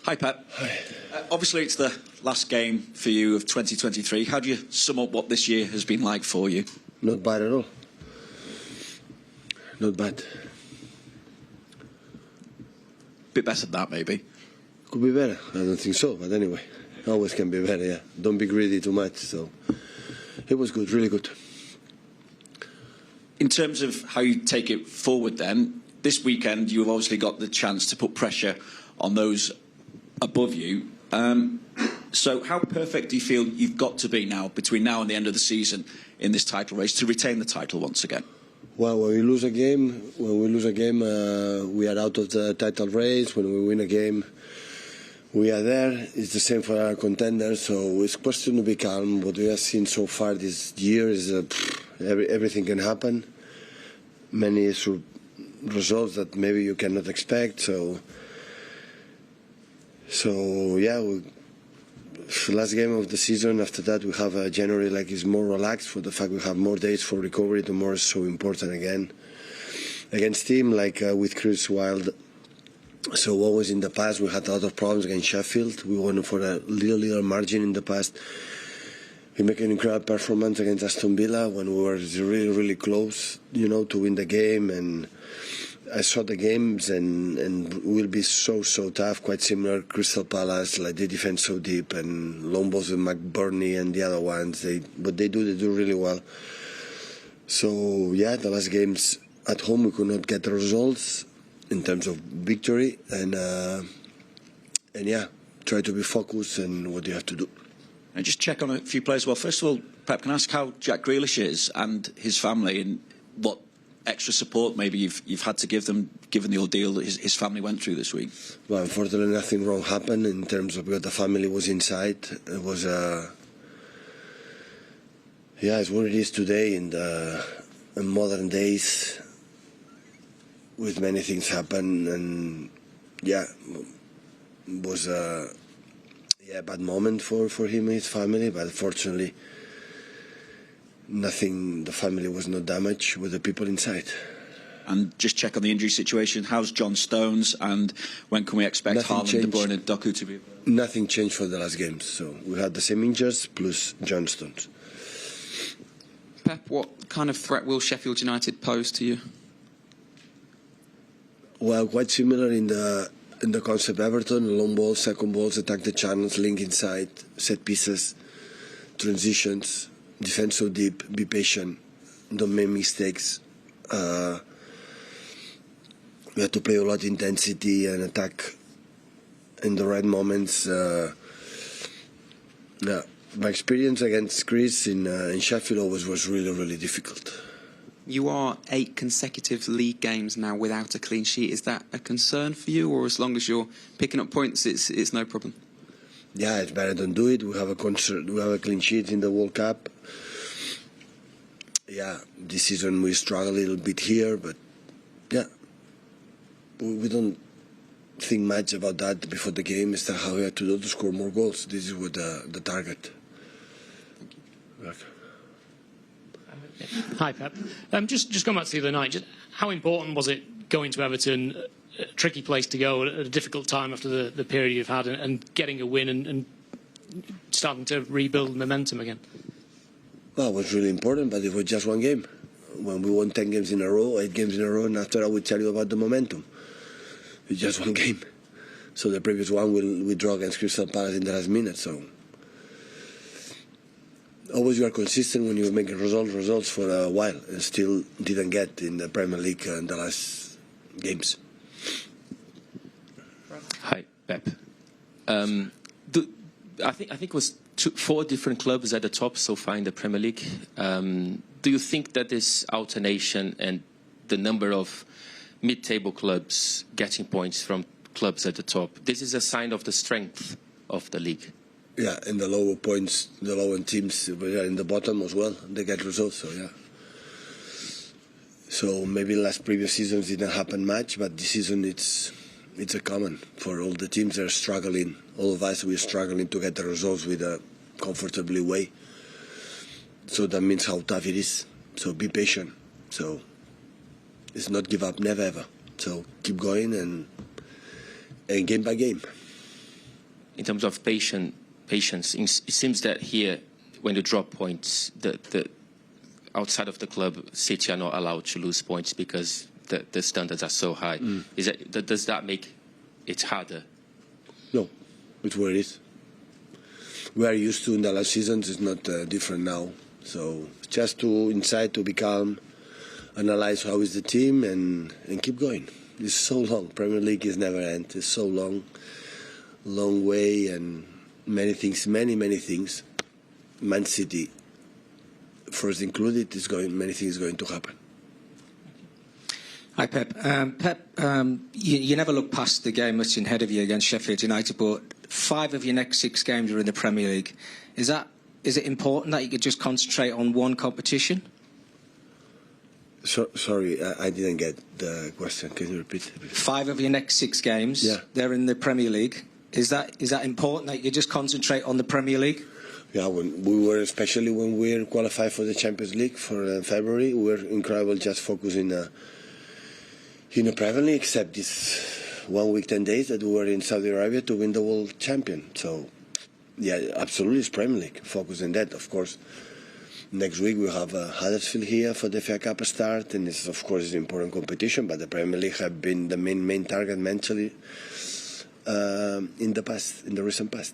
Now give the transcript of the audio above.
Hi, Pep. Hi. Obviously, it's the last game for you of 2023. How do you sum up what this year has been like for you? Not bad at all. Not bad. Bit better than that, maybe. Could be better. I don't think so, but anyway, always can be better. Yeah. Don't be greedy too much. So it was good, really good. In terms of how you take it forward, then this weekend you've obviously got the chance to put pressure on those above you. So how perfect do you feel you've got to be now, between now and the end of the season, in this title race to retain the title once again? Well, when we lose a game, we are out of the title race. When we win a game, we are there. It's the same for our contenders. So it's a question to be calm. What we have seen so far this year is everything can happen. Many results that maybe you cannot expect. So yeah. Last game of the season. After that, we have January is more relaxed for the fact we have more days for recovery. Tomorrow is so important again against team with Chris Wilde. So always in the past we had a lot of problems against Sheffield. We won for a little margin in the past. We make an incredible performance against Aston Villa when we were really close, to win the game. And I saw the games and will be so tough, quite similar. Crystal Palace, they defend so deep, and long balls with McBurney and the other ones. They do really well. So yeah, the last games at home we could not get the results in terms of victory, and yeah, try to be focused and what you have to do. And just check on a few players. Well, first of all, Pep, can I ask how Jack Grealish is and his family, and what extra support maybe you've had to give them, given the ordeal that his family went through this week? Well, unfortunately, nothing wrong happened in terms of what the family was inside. It was it's what it is today in modern days, with many things happen, and yeah, it was a bad moment for him and his family, but fortunately nothing, the family was not damaged with the people inside. And just check on the injury situation. How's John Stones, and when can we expect Haaland, De Bruyne and Doku to be? Nothing changed for the last games, so we had the same injuries plus John Stones. Pep, what kind of threat will Sheffield United pose to you? Well, quite similar in the concept Everton: long balls, second balls, attack the channels, link inside, set pieces, transitions, defend so deep, be patient, don't make mistakes. We have to play a lot of intensity and attack in the right moments. My experience against Chris in Sheffield always was really difficult. You are 8 consecutive league games now without a clean sheet. Is that a concern for you, or as long as you're picking up points, it's no problem? Yeah, it's better than do it. We have a clean sheet in the World Cup. Yeah, this season we struggle a little bit here, but yeah, we don't think much about that before the game. It's how we have to do to score more goals. This is what the target. Thank you. Hi, Pep. Just going back to the other night, just how important was it going to Everton, a tricky place to go at a difficult time after the period you've had, and getting a win and starting to rebuild momentum again? Well, it was really important, but it was just one game. When we won 10 games in a row, 8 games in a row, and after I will tell you about the momentum. It's just one game. So the previous one we draw against Crystal Palace in the last minute, so always you are consistent when you're making results for a while, and still didn't get in the Premier League in the last games. Hi, Pep. I think it was 4 different clubs at the top so far in the Premier League. Do you think that this alternation and the number of mid-table clubs getting points from clubs at the top, this is a sign of the strength of the league? Yeah, and the lower points, the lower teams are in the bottom as well. They get results, so yeah. So maybe previous seasons didn't happen much, but this season it's a common for all the teams that are struggling. All of us, we're struggling to get the results with a comfortably way. So that means how tough it is. So be patient. So it's not give up, never ever. So keep going and game by game. in terms of patience. It seems that here, when you drop points, the outside of the club, City are not allowed to lose points because the standards are so high. Does that make it harder? No, it's where it is. We are used to in the last seasons. It's not different now. So just to be calm, analyze how is the team, and keep going. It's so long. Premier League is never end. It's so long way, and many things. Man City, first included, many things going to happen. Hi, Pep. You never look past the game that's ahead of you against Sheffield United, but 5 of your next 6 games are in the Premier League. Is it important that you could just concentrate on one competition? Sorry, I didn't get the question. Can you repeat? 5 of your next 6 games, they're in the Premier League. Is that important that you just concentrate on the Premier League? Yeah, especially when we qualified for the Champions League for February, we were incredible just focusing in the Premier League, except this 1 week, 10 days that we were in Saudi Arabia to win the world champion. So, yeah, absolutely, it's Premier League. Focus on that, of course. Next week we have Huddersfield here for the FA Cup start, and it's, of course, it's an important competition, but the Premier League have been the main target mentally in the recent past.